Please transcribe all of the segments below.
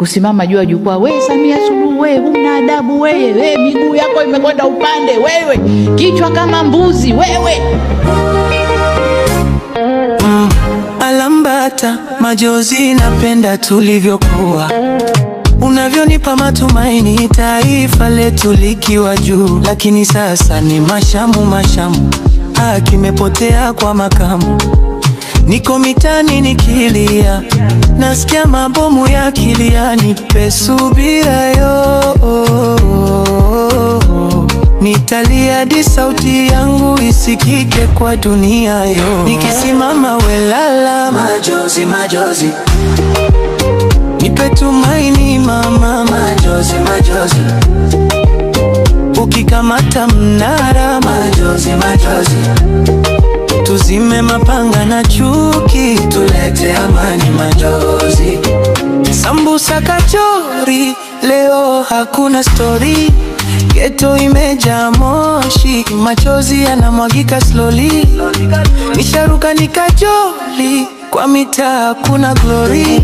kusimama juu ya jukwaa, wewe Samia Suluhu, wewe huna adabu, wewe miguu yako imekwenda upande, wewe kichwa kama mbuzi, wewe. Alambata majozi, napenda tulivyokuwa, unavyonipa matumaini, taifa letu likiwa juu. Lakini sasa ni mashamu, haki imepotea kwa makamu. Niko mitani nikilia, nasikia mabomu ya kilia, nipe subira yo. Nitalia hadi sauti yangu isikike kwa dunia yo. Nikisimama welala, majozi, nipe tumaini mama, majozi. Ukikamata mnara, majozi. Tuzime mapanga na chuki, tulete amani, majozi. Sambusa kachori, leo hakuna story. Ghetto imejaa moshi, machozi yanamwagika slowly. Nisharuka nikajoli, kwa mitaa kuna glory.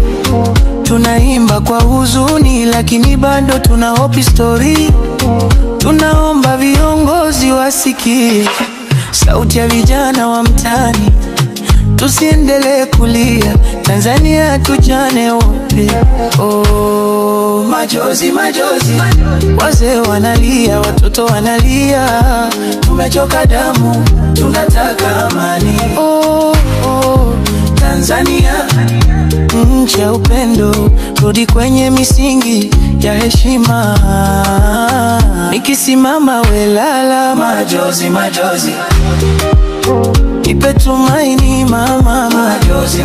Tunaimba kwa huzuni, lakini bado tuna hope story. Tunaomba viongozi wasikie sauti ya vijana wa mtaani, tusiendelee kulia, Tanzania tujane wote. Oh, majozi, wazee wanalia, watoto wanalia, tumechoka damu, tunataka amani. Oh, Tanzania, nchi ya upendo, rudi kwenye misingi ya heshima. Nikisimama welala, majozi. Nipe tumaini mama, majozi.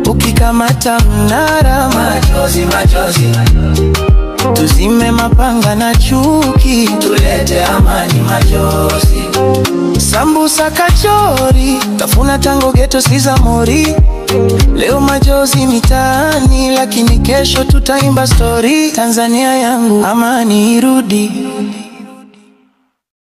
Ukikamata mnara, majozi. Tuzime mapanga na chuki, tulete amani, majozi. Sambusa kachori, tafuna tango ghetto siza mori. Leo majozi mitaani, lakini kesho tutaimba story. Tanzania yangu, amani irudi.